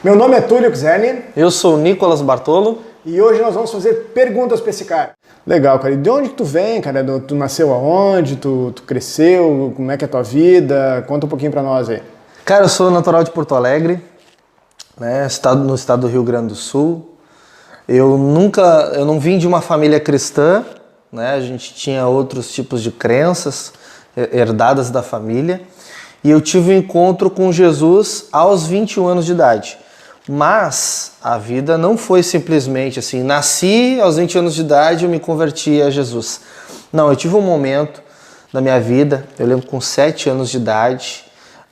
Meu nome é Túlio Czerny. Eu sou o Nicolas Bartolo. E hoje nós vamos fazer perguntas pra esse cara. Legal, cara. E de onde que tu vem, cara? Tu nasceu aonde? Tu cresceu? Como é que é a tua vida? Conta um pouquinho pra nós aí. Cara, eu sou natural de Porto Alegre, né? No estado do Rio Grande do Sul. Eu não vim de uma família cristã, né? A gente tinha outros tipos de crenças herdadas da família. E eu tive um encontro com Jesus aos 21 anos de idade. Mas a vida não foi simplesmente assim, nasci aos 20 anos de idade e eu me converti a Jesus. Não, eu tive um momento da minha vida, eu lembro com 7 anos de idade,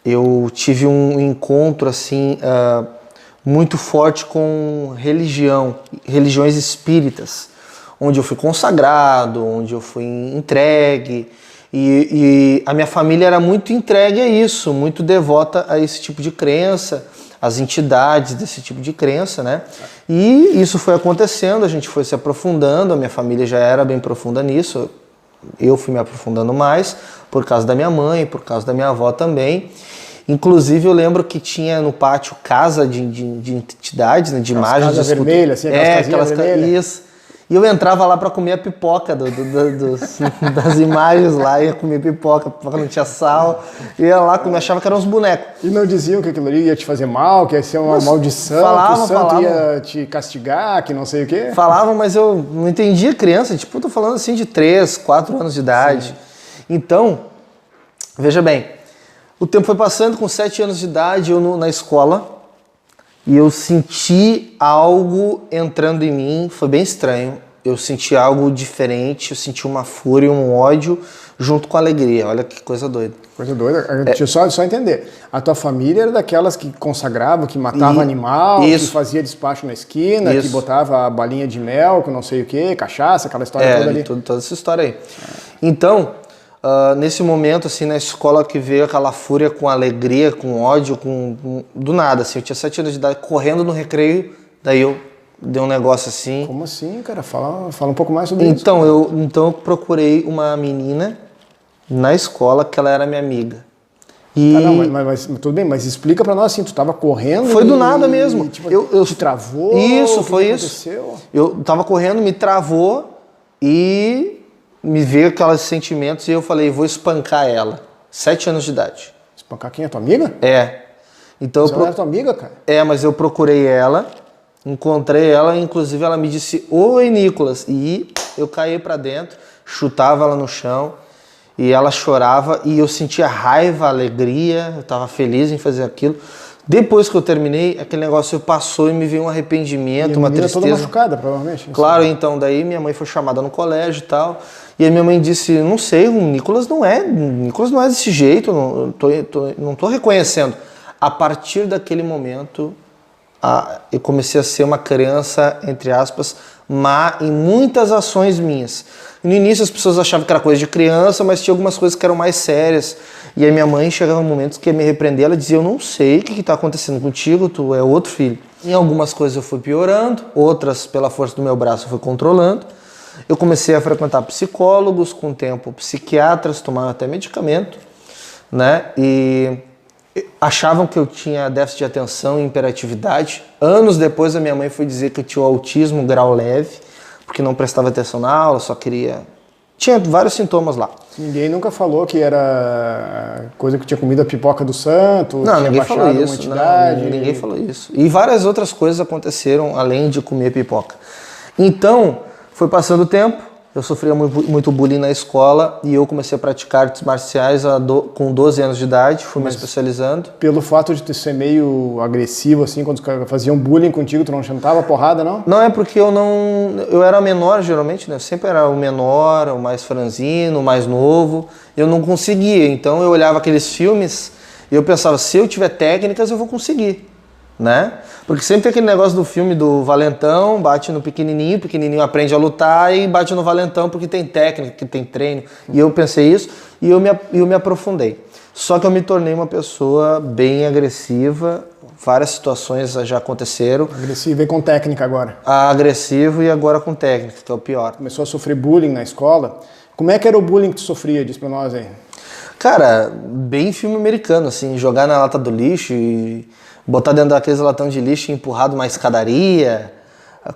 eu tive um encontro assim muito forte com religiões espíritas, onde eu fui consagrado, onde eu fui entregue, e a minha família era muito entregue a isso, muito devota a esse tipo de crença, as entidades desse tipo de crença, né? E isso foi acontecendo, a gente foi se aprofundando, a minha família já era bem profunda nisso, eu fui me aprofundando mais, por causa da minha mãe, por causa da minha avó também. Inclusive eu lembro que tinha no pátio casa de entidades, né, de imagens. Casa vermelha, assim, aquelas vermelhas. Isso. E eu entrava lá para comer a pipoca das imagens lá, ia comer pipoca não tinha sal, ia lá comer, achava que eram uns bonecos. E não diziam que aquilo ali ia te fazer mal, que ia ser uma maldição, que o santo ia te castigar, que não sei o quê? Falavam, mas eu não entendia criança, tipo, eu tô falando assim de 3, 4 anos de idade. Sim. Então, veja bem, o tempo foi passando, com 7 anos de idade, eu na escola, e eu senti algo entrando em mim, foi bem estranho. Eu senti algo diferente, eu senti uma fúria, um ódio, junto com a alegria. Olha que coisa doida. Coisa doida? Deixa eu só entender. A tua família era daquelas que consagravam, que matava animal, que fazia despacho na esquina, que botava balinha de mel, com não sei o quê, cachaça, aquela história toda ali? Toda essa história aí. Então, nesse momento, assim, na escola que veio aquela fúria com alegria, com ódio, do nada, assim, eu tinha 7 anos de idade, correndo no recreio, daí eu dei um negócio assim. Como assim, cara? Fala um pouco mais sobre isso. Então eu procurei uma menina na escola que ela era minha amiga. E... não, mas tudo bem, mas explica pra nós assim, tu tava correndo. Foi do nada mesmo. Tipo, eu te travou? Isso, foi isso. Eu tava correndo, me travou e me veio aqueles sentimentos e eu falei, vou espancar ela. 7 anos de idade. Espancar quem? A tua amiga? É. Então ela era tua amiga, cara? É, mas eu procurei ela, encontrei ela, inclusive ela me disse, oi Nicolas, e eu caí pra dentro, chutava ela no chão e ela chorava e eu sentia raiva, alegria, eu tava feliz em fazer aquilo. Depois que eu terminei, aquele negócio passou e me veio um arrependimento, uma tristeza. Toda machucada, provavelmente. Claro, então daí minha mãe foi chamada no colégio e tal, e a minha mãe disse, não sei, o Nicolas não é desse jeito, não tô reconhecendo. A partir daquele momento, eu comecei a ser uma criança, entre aspas, má em muitas ações minhas. No início as pessoas achavam que era coisa de criança, mas tinha algumas coisas que eram mais sérias. E a minha mãe chegava em momentos que ia me repreender, ela dizia, eu não sei o que está acontecendo contigo, tu é outro filho. Em algumas coisas eu fui piorando, outras pela força do meu braço eu fui controlando. Eu comecei a frequentar psicólogos, com o tempo psiquiatras, tomava até medicamento, né? E achavam que eu tinha déficit de atenção e hiperatividade. Anos depois a minha mãe foi dizer que eu tinha autismo grau leve, porque não prestava atenção na aula, só queria... Tinha vários sintomas lá. Ninguém nunca falou que era coisa que tinha comido a pipoca do santo? Não, ninguém falou isso. Ninguém falou isso. E várias outras coisas aconteceram além de comer pipoca. Então, foi passando o tempo, eu sofria muito bullying na escola e eu comecei a praticar artes marciais com 12 anos de idade, fui me especializando. Pelo fato de tu ser meio agressivo, assim, quando os caras faziam bullying contigo, tu não chantava porrada, não? Não, é porque eu era menor, geralmente, né? Eu sempre era o menor, o mais franzino, o mais novo. Eu não conseguia, então eu olhava aqueles filmes e eu pensava, se eu tiver técnicas, eu vou conseguir, né? Porque sempre tem aquele negócio do filme do valentão, bate no pequenininho, o pequenininho aprende a lutar e bate no valentão porque tem técnica, que tem treino. E eu pensei isso e eu me aprofundei. Só que eu me tornei uma pessoa bem agressiva, várias situações já aconteceram. Agressivo e com técnica agora. Agressivo e agora com técnica, que é o pior. Começou a sofrer bullying na escola. Como é que era o bullying que tu sofria? Diz pra nós aí. Cara, bem filme americano, assim, jogar na lata do lixo e botar dentro daqueles latão de lixo e empurrar de uma escadaria,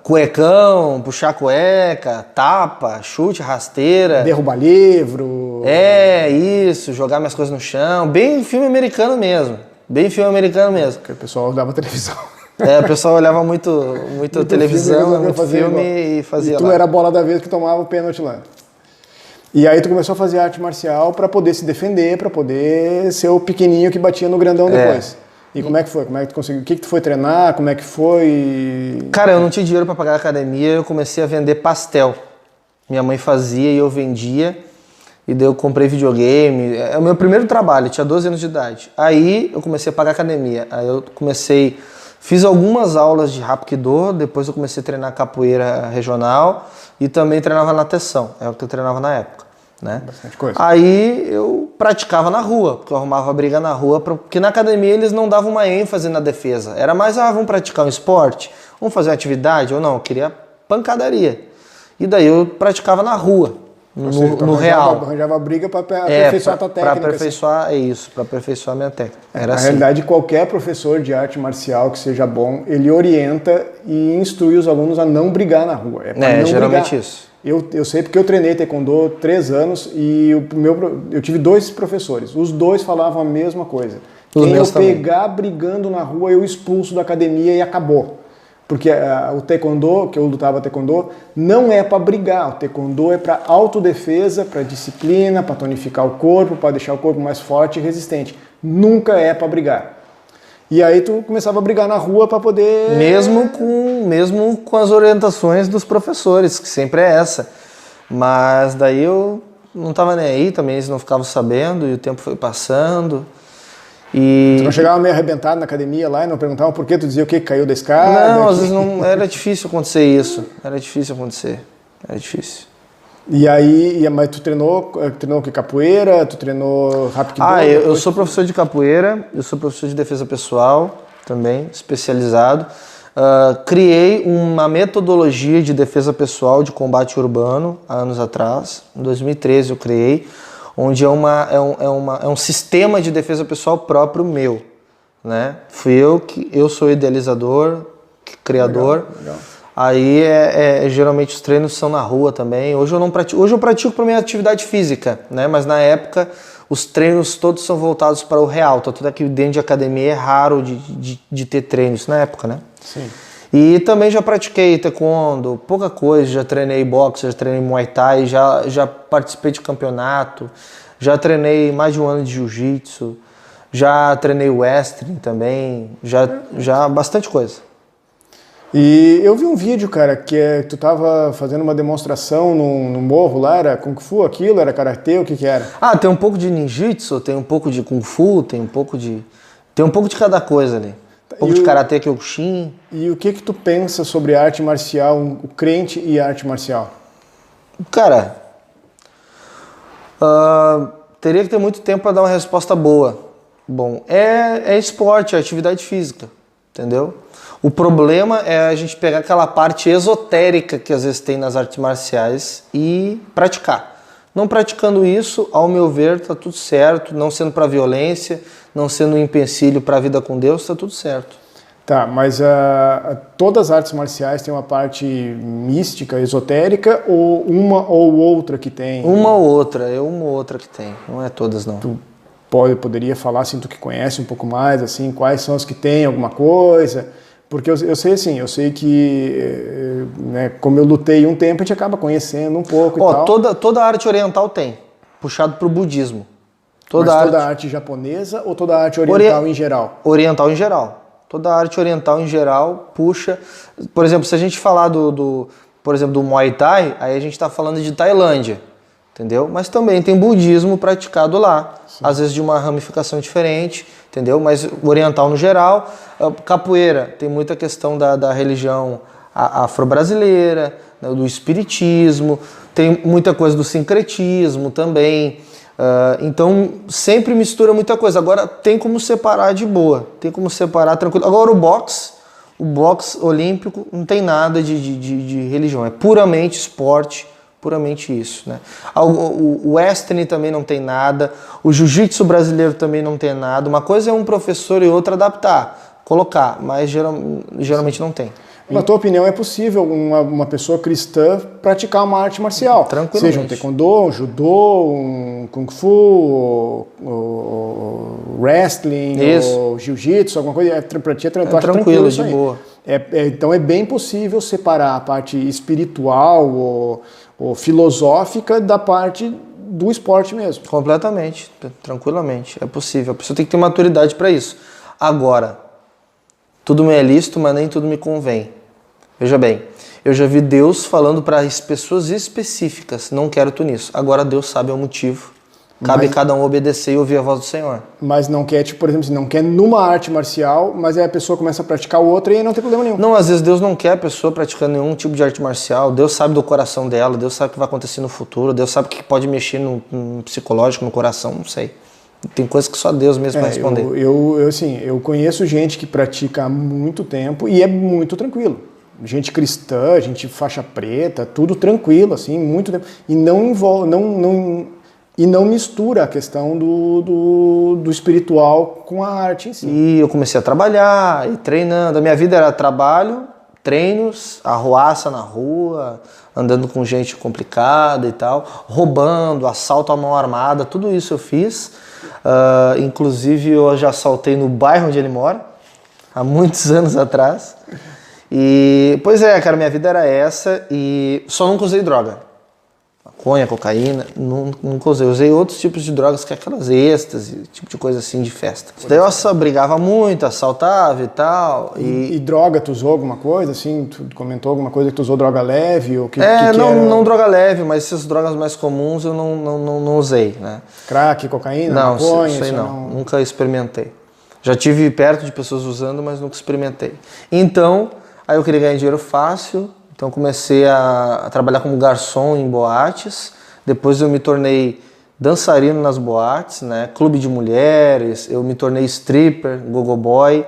cuecão, puxar cueca, tapa, chute, rasteira. Derrubar livro. Isso, jogar minhas coisas no chão. Bem filme americano mesmo. Bem filme americano mesmo. Porque o pessoal dava televisão. O pessoal olhava muito televisão, muito filme e fazia e tu lá. era a bola da vez que tomava o pênalti lá. E aí tu começou a fazer arte marcial para poder se defender, para poder ser o pequenininho que batia no grandão depois. E como é que foi? Como é que tu conseguiu? O que tu foi treinar? Como é que foi? Cara, eu não tinha dinheiro para pagar a academia, eu comecei a vender pastel. Minha mãe fazia e eu vendia. E daí eu comprei videogame. É o meu primeiro trabalho, eu tinha 12 anos de idade. Aí eu comecei a pagar academia. Aí eu fiz algumas aulas de Hapkido, depois eu comecei a treinar capoeira regional e também treinava natação. É o que eu treinava na época. Né? Bastante coisa. Aí eu praticava na rua, porque eu arrumava briga na rua, porque na academia eles não davam uma ênfase na defesa. Era mais, vamos praticar um esporte, vamos fazer uma atividade, ou não, eu queria pancadaria. E daí eu praticava na rua, no real. Arranjava briga para aperfeiçoar a tua técnica. Para aperfeiçoar, assim. Para aperfeiçoar a minha técnica. Era Na realidade, qualquer professor de arte marcial que seja bom, ele orienta e instrui os alunos a não brigar na rua. Não geralmente brigar. Isso. Eu sei porque eu treinei taekwondo 3 anos e eu tive 2 professores. Os 2 falavam a mesma coisa. Quem eu pegar brigando na rua, eu expulso da academia e acabou. Porque o taekwondo, que eu lutava taekwondo, não é para brigar. O taekwondo é para autodefesa, para disciplina, para tonificar o corpo, para deixar o corpo mais forte e resistente. Nunca é para brigar. E aí tu começava a brigar na rua para poder... Mesmo com as orientações dos professores, que sempre é essa. Mas daí eu não tava nem aí também, eles não ficavam sabendo e o tempo foi passando. Tu não chegava meio arrebentado na academia lá e não perguntavam por que tu dizia o que caiu da escada? Não, às vezes não, era difícil acontecer isso. Era difícil. E aí, mas tu treinou que capoeira? Tu treinou Hapkido? Eu sou professor de capoeira, eu sou professor de defesa pessoal também, especializado. Criei uma metodologia de defesa pessoal de combate urbano há anos atrás. Em 2013 eu criei, onde é um sistema de defesa pessoal próprio meu. Né? Eu sou idealizador, criador. Legal. Aí geralmente os treinos são na rua também. Hoje eu pratico para minha atividade física, né? Mas na época os treinos todos são voltados para o real. Tanto é que dentro de academia é raro de ter treinos na época, né? Sim. E também já pratiquei taekwondo, pouca coisa, já treinei boxe, já treinei muay thai, já participei de campeonato, já treinei mais de 1 ano de jiu-jitsu, já treinei wrestling também, já bastante coisa. E eu vi um vídeo, cara, que tu tava fazendo uma demonstração no morro lá, era Kung Fu aquilo, era Karatê, o que era? Tem um pouco de ninjitsu, tem um pouco de Kung Fu, tem um pouco de cada coisa ali. Um pouco de Karatê Kyokushin. E o que tu pensa sobre arte marcial, o crente e arte marcial? Cara, teria que ter muito tempo para dar uma resposta boa. Bom, é esporte, é atividade física, entendeu? O problema é a gente pegar aquela parte esotérica que às vezes tem nas artes marciais e praticar. Não praticando isso, ao meu ver, tá tudo certo. Não sendo para violência, não sendo um empecilho para a vida com Deus, tá tudo certo. Tá, mas todas as artes marciais têm uma parte mística, esotérica, ou uma ou outra que tem? Uma ou outra que tem. Não é todas, não. Tu poderia falar, assim, tu que conhece um pouco mais, assim, quais são as que tem alguma coisa? Porque eu sei assim, eu sei que, né, como eu lutei um tempo, a gente acaba conhecendo um pouco e tal. Toda arte oriental tem, puxado para o budismo. Toda arte japonesa ou toda arte oriental em geral? Oriental em geral. Toda arte oriental em geral puxa... Por exemplo, se a gente falar por exemplo, do Muay Thai, aí a gente está falando de Tailândia, entendeu? Mas também tem budismo praticado lá, sim, às vezes de uma ramificação diferente, entendeu? Mas oriental no geral. Capoeira, tem muita questão da religião afro-brasileira, né, do espiritismo, tem muita coisa do sincretismo também. Então sempre mistura muita coisa. Agora tem como separar de boa, tem como separar tranquilo. Agora o boxe olímpico não tem nada de religião, é puramente esporte, puramente isso, né? O western também não tem nada, o jiu-jitsu brasileiro também não tem nada. Uma coisa é um professor e outra adaptar, colocar, mas geralmente não tem. Na tua opinião, é possível uma pessoa cristã praticar uma arte marcial? Tranquilamente. Seja um taekwondo, um judô, um kung fu, o wrestling, o jiu-jitsu, alguma coisa. Pra ti é tranquilo, de boa. Então é bem possível separar a parte espiritual ou filosófica da parte do esporte mesmo. Completamente, tranquilamente. É possível. A pessoa tem que ter maturidade para isso. Agora, tudo me é lícito, mas nem tudo me convém. Veja bem, eu já vi Deus falando para as pessoas específicas, não quero tu nisso. Agora Deus sabe o motivo. Cabe cada um obedecer e ouvir a voz do Senhor. Mas não quer, tipo, por exemplo, não quer numa arte marcial, mas aí a pessoa começa a praticar outra e aí não tem problema nenhum. Não, às vezes Deus não quer a pessoa praticando nenhum tipo de arte marcial. Deus sabe do coração dela, Deus sabe o que vai acontecer no futuro, Deus sabe o que pode mexer no psicológico, no coração, não sei. Tem coisas que só Deus mesmo vai responder. Eu conheço gente que pratica há muito tempo e é muito tranquilo. Gente cristã, gente faixa preta, tudo tranquilo, assim, muito tempo. E não envolve, não mistura a questão do espiritual com a arte em si. E eu comecei a trabalhar, e treinando. A minha vida era trabalho, treinos, arruaça na rua, andando com gente complicada e tal, roubando, assalto à mão armada, tudo isso eu fiz. Inclusive eu já assaltei no bairro onde ele mora, há muitos anos atrás. E, pois é, cara, minha vida era essa e só nunca usei droga. Maconha, cocaína, nunca usei. Usei outros tipos de drogas, que é aquelas êxtase, tipo de coisa assim de festa. Daí eu só brigava muito, assaltava e tal. E droga, tu usou alguma coisa, assim? Tu comentou alguma coisa que tu usou droga leve? Ou não droga leve, mas essas drogas mais comuns eu não usei, né? Crack, cocaína, não, maconha? Isso aí não, nunca experimentei. Já tive perto de pessoas usando, mas nunca experimentei. Então, aí eu queria ganhar dinheiro fácil, então comecei a trabalhar como garçom em boates. Depois eu me tornei dançarino nas boates, né? Clube de mulheres, eu me tornei stripper, gogo boy.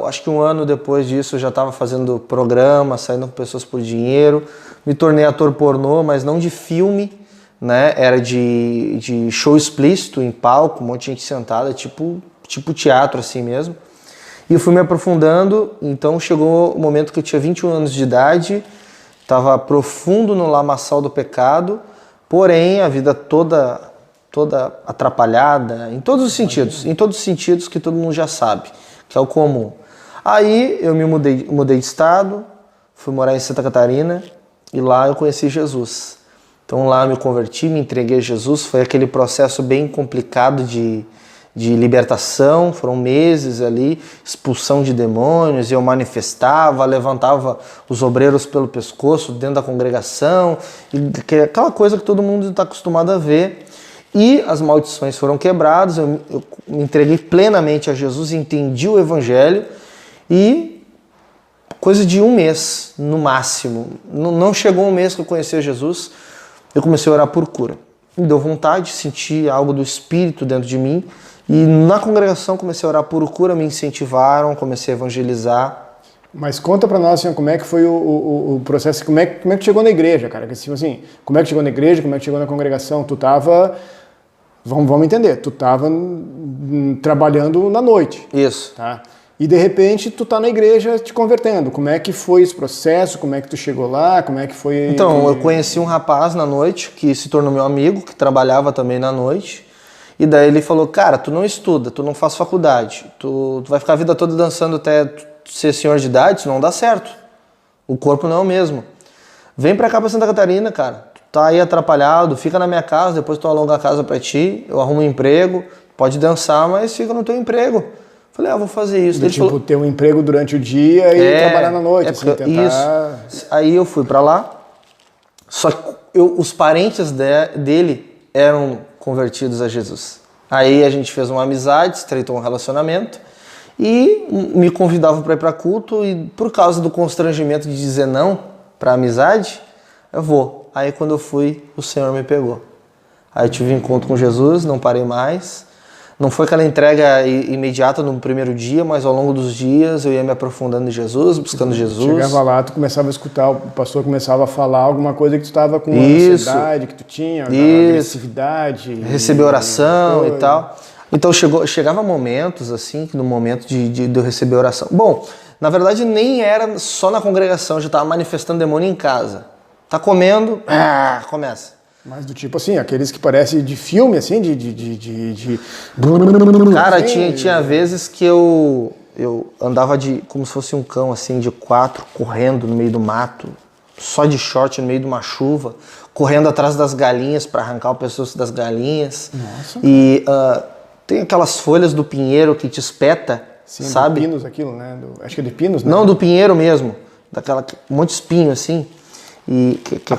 Acho que um ano depois disso eu já estava fazendo programa, saindo com pessoas por dinheiro. Me tornei ator pornô, mas não de filme, né? Era de show explícito em palco, um monte de gente sentada, tipo teatro assim mesmo. E eu fui me aprofundando, então chegou o momento que eu tinha 21 anos de idade, estava profundo no lamaçal do pecado, porém a vida toda atrapalhada, em todos os sentidos que todo mundo já sabe, que é o comum. Aí eu me mudei de estado, fui morar em Santa Catarina e lá eu conheci Jesus. Então lá eu me converti, me entreguei a Jesus, foi aquele processo bem complicado de libertação, foram meses ali, expulsão de demônios, eu manifestava, levantava os obreiros pelo pescoço dentro da congregação, aquela coisa que todo mundo está acostumado a ver. E as maldições foram quebradas, eu me entreguei plenamente a Jesus, entendi o Evangelho e coisa de um mês, no máximo, não chegou um mês que eu conheci Jesus, eu comecei a orar por cura. Me deu vontade, senti algo do Espírito dentro de mim. E na congregação comecei a orar por cura, me incentivaram, comecei a evangelizar. Mas conta pra nós, assim, como é que foi o processo, como é que chegou na igreja, cara? Assim, como é que chegou na igreja, como é que chegou na congregação? Tu tava, vamos entender, tu tava trabalhando na noite. Isso. Tá? E de repente tu tá na igreja te convertendo. Como é que foi esse processo? Como é que tu chegou lá? Como é que foi... Então, eu conheci um rapaz na noite, que se tornou meu amigo, que trabalhava também na noite. E daí ele falou, cara, tu não estuda, tu não faz faculdade, tu vai ficar a vida toda dançando até tu ser senhor de idade, isso não dá certo. O corpo não é o mesmo. Vem pra cá pra Santa Catarina, cara, tu tá aí atrapalhado, fica na minha casa, depois tu aluga a casa pra ti, eu arrumo um emprego, pode dançar, mas fica no teu emprego. Falei, vou fazer isso. Ele falou, ter um emprego durante o dia e trabalhar na noite, assim, tentar... Isso. Aí eu fui pra lá, só que os parentes dele eram convertidos a Jesus. Aí a gente fez uma amizade, estreitou um relacionamento e me convidava para ir para culto e por causa do constrangimento de dizer não para amizade, eu vou. Aí quando eu fui, o Senhor me pegou. Aí eu tive um encontro com Jesus, não parei mais. Não foi aquela entrega imediata no primeiro dia, mas ao longo dos dias eu ia me aprofundando em Jesus, buscando Jesus. Chegava lá, tu começava a escutar, o pastor começava a falar alguma coisa que tu estava com ansiedade, que tu tinha, agressividade. Receber oração e tal. Então chegava momentos assim, no momento de eu receber oração. Bom, na verdade nem era só na congregação, eu já estava manifestando demônio em casa. Tá comendo, começa. Mas do tipo assim, aqueles que parecem de filme, assim, Cara, tinha vezes que eu andava como se fosse um cão, assim, de 4, correndo no meio do mato, só de short no meio de uma chuva, correndo atrás das galinhas para arrancar o pescoço das galinhas. Nossa. E tem aquelas folhas do pinheiro que te espeta, sim, sabe? Do pinos, aquilo, né? Acho que é de pinos, né? Não, do pinheiro mesmo, um monte de espinho, assim. E que é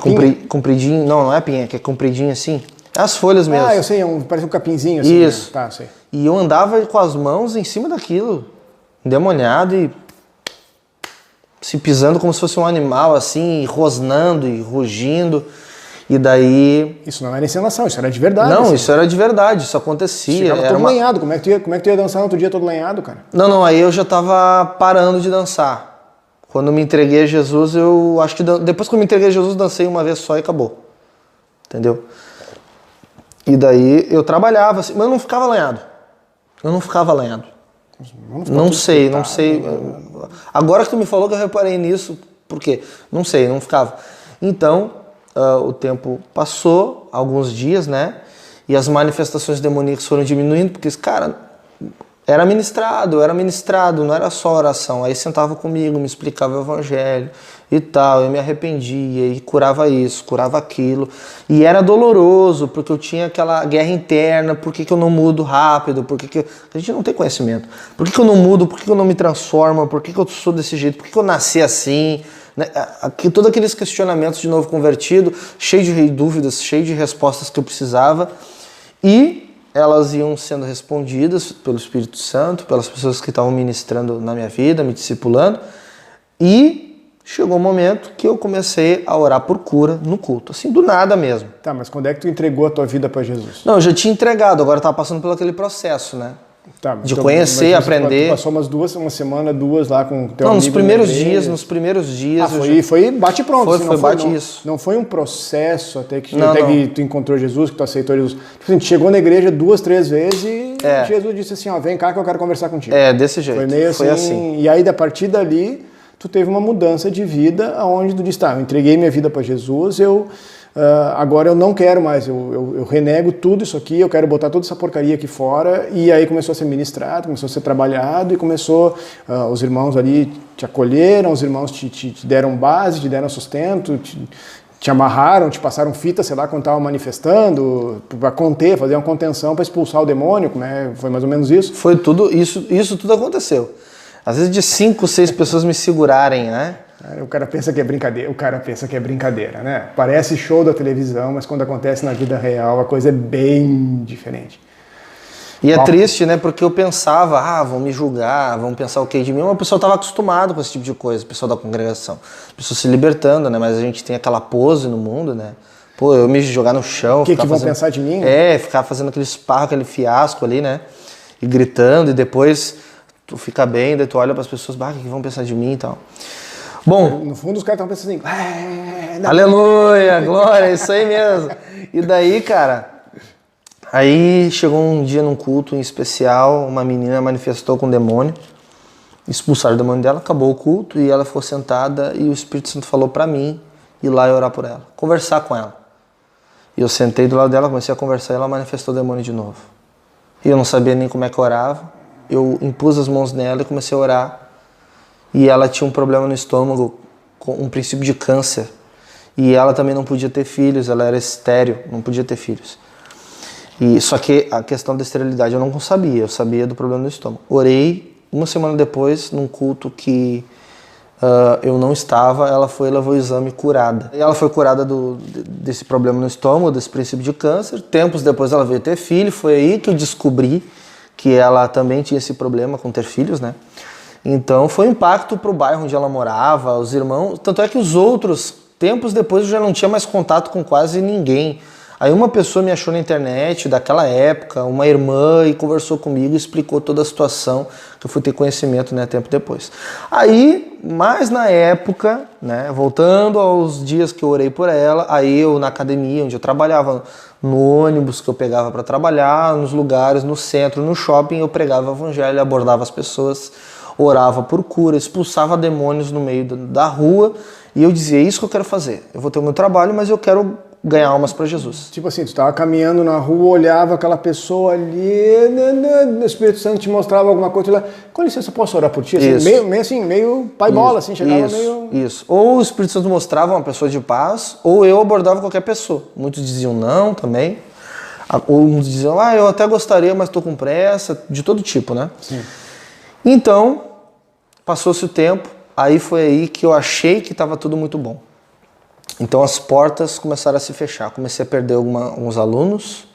compridinho, não é pinha, que é compridinho assim. É as folhas mesmo. Eu sei, parece um capinzinho assim. Isso. Né? Tá, sei. E eu andava com as mãos em cima daquilo, endemoniado e se pisando como se fosse um animal assim, e rosnando e rugindo. E daí... Isso não era encenação, isso era de verdade. Não, assim. Isso era de verdade, isso acontecia. Chegava todo lenhado, como é que tu ia dançar no outro dia todo lenhado, cara? Não, aí eu já tava parando de dançar. Quando me entreguei a Jesus, eu acho que depois que eu me entreguei a Jesus, dancei uma vez só e acabou. Entendeu? E daí eu trabalhava assim, mas eu não ficava lanhado. Não sei. Agora que tu me falou que eu reparei nisso, por quê? Não sei, não ficava. Então, o tempo passou, alguns dias, né? E as manifestações demoníacas foram diminuindo, porque, cara... eu era ministrado, não era só oração. Aí sentava comigo, me explicava o evangelho e tal, eu me arrependia e curava isso, curava aquilo. E era doloroso, porque eu tinha aquela guerra interna, por que eu não mudo rápido, a gente não tem conhecimento. Por que eu não mudo, por que eu não me transformo, por que eu sou desse jeito, por que eu nasci assim? Né? Todos aqueles questionamentos de novo convertido, cheio de dúvidas, cheio de respostas que eu precisava. E... elas iam sendo respondidas pelo Espírito Santo, pelas pessoas que estavam ministrando na minha vida, me discipulando. E chegou um momento que eu comecei a orar por cura no culto, assim, do nada mesmo. Tá, mas quando é que tu entregou a tua vida para Jesus? Não, eu já tinha entregado, agora eu estava passando por aquele processo, né? Tá, de conhecer, aprender. Tu passou uma semana, duas lá com o teu amigo. Não, nos primeiros dias. Foi bate pronto. Foi bate isso. Não foi um processo até que tu encontrou Jesus, que tu aceitou Jesus. Tipo assim, tu chegou na igreja 2, 3 vezes e Jesus disse assim, vem cá que eu quero conversar contigo. Desse jeito. Foi meio assim. E aí, a partir dali, tu teve uma mudança de vida, onde tu disse, tá, eu entreguei minha vida para Jesus, agora eu não quero mais, eu renego tudo isso aqui, eu quero botar toda essa porcaria aqui fora. E aí começou a ser ministrado, começou a ser trabalhado e começou, os irmãos ali te acolheram, os irmãos te deram base, te deram sustento, te amarraram, te passaram fita, sei lá, quando estavam manifestando, para conter, fazer uma contenção para expulsar o demônio, foi mais ou menos isso? Foi tudo, isso tudo aconteceu. Às vezes de 5, 6 pessoas me segurarem, né? O cara pensa que é brincadeira, né? Parece show da televisão, mas quando acontece na vida real a coisa é bem diferente. E é triste, né? Porque eu pensava, vão me julgar, vão pensar o que de mim. Mas o pessoal estava acostumado com esse tipo de coisa, o pessoal da congregação. As pessoas se libertando, né? Mas a gente tem aquela pose no mundo, né? Pô, eu me jogar no chão... O que vão pensar de mim? Ficar fazendo aquele esparro, aquele fiasco ali, né? E gritando, e depois tu fica bem, daí tu olha para as pessoas, o que vão pensar de mim e tal. Bom, no fundo os caras estão pensando assim, aleluia, glória, é isso aí mesmo. E daí, cara, aí chegou um dia num culto em especial, uma menina manifestou com um demônio, expulsaram o demônio dela, acabou o culto e ela ficou sentada e o Espírito Santo falou pra mim ir lá e orar por ela, conversar com ela. E eu sentei do lado dela, comecei a conversar e ela manifestou o demônio de novo. E eu não sabia nem como é que eu orava, eu impus as mãos nela e comecei a orar. E ela tinha um problema no estômago, com um princípio de câncer. E ela também não podia ter filhos, ela era estéril, não podia ter filhos. Só que a questão da esterilidade eu não sabia, eu sabia do problema no estômago. Orei, uma semana depois, num culto que eu não estava, ela foi e levou o exame curada. E ela foi curada desse problema no estômago, desse princípio de câncer. Tempos depois ela veio ter filho, foi aí que eu descobri que ela também tinha esse problema com ter filhos, né? Então foi um impacto para o bairro onde ela morava, os irmãos, tanto é que os outros, tempos depois eu já não tinha mais contato com quase ninguém. Aí uma pessoa me achou na internet, daquela época, uma irmã, e conversou comigo, explicou toda a situação, que eu fui ter conhecimento, né, tempo depois. Aí, mais na época, né, voltando aos dias que eu orei por ela, aí eu na academia, onde eu trabalhava, no ônibus que eu pegava para trabalhar, nos lugares, no centro, no shopping, eu pregava o evangelho, abordava as pessoas, orava por cura, expulsava demônios no meio da rua, e eu dizia, é isso que eu quero fazer. Eu vou ter o meu trabalho, mas eu quero ganhar almas para Jesus. Tipo assim, tu estava caminhando na rua, olhava aquela pessoa ali, o Espírito Santo te mostrava alguma coisa, tu lá, com licença, eu posso orar por ti? Assim, meio pai bola, assim, chegava meio... Isso. Ou o Espírito Santo mostrava uma pessoa de paz, ou eu abordava qualquer pessoa. Muitos diziam não também. Uns diziam, eu até gostaria, mas estou com pressa, de todo tipo, né? Sim. Então, passou-se o tempo, aí foi aí que eu achei que estava tudo muito bom. Então as portas começaram a se fechar, comecei a perder alguns alunos,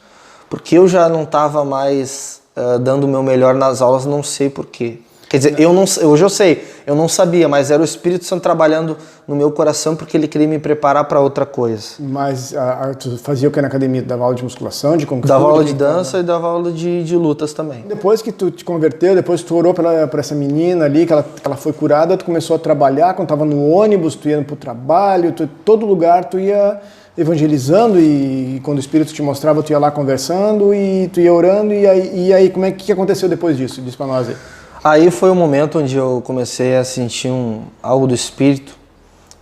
porque eu já não estava mais dando o meu melhor nas aulas, não sei porquê. Quer dizer, hoje eu sei, eu não sabia, mas era o Espírito Santo trabalhando no meu coração porque ele queria me preparar para outra coisa. Mas tu fazia o que na academia? Dava aula de musculação, de kung fu? Dava aula de dança e dava aula de lutas também. Depois que tu te converteu, depois que tu orou para essa menina ali, que ela foi curada, tu começou a trabalhar, quando estava no ônibus, tu ia pro trabalho, todo lugar tu ia evangelizando e quando o Espírito te mostrava, tu ia lá conversando e tu ia orando e aí como é que aconteceu depois disso? Diz para nós aí. Aí foi o momento onde eu comecei a sentir algo do Espírito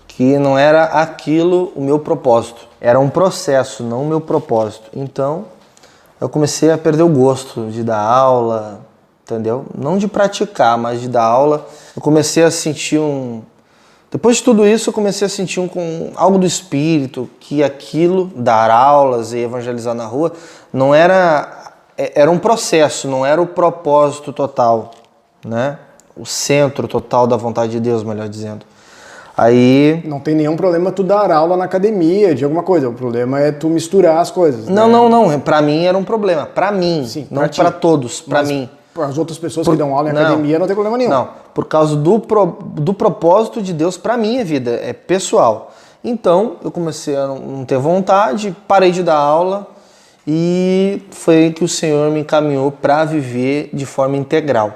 que não era aquilo o meu propósito. Era um processo, não o meu propósito. Então, eu comecei a perder o gosto de dar aula, entendeu? Não de praticar, mas de dar aula. Eu comecei a sentir Depois de tudo isso, eu comecei a sentir algo do Espírito, que aquilo, dar aulas e evangelizar na rua, não era... Era um processo, não era o propósito total. Né? O centro total da vontade de Deus, melhor dizendo. Aí... Não tem nenhum problema tu dar aula na academia de alguma coisa, o problema é tu misturar as coisas. Não, pra mim era um problema, pra mim, sim, não pra todos, pra mim. As outras pessoas que dão aula em academia não tem problema nenhum. Não, por causa do propósito de Deus pra minha vida, é pessoal. Então, eu comecei a não ter vontade, parei de dar aula e foi que o Senhor me encaminhou pra viver de forma integral.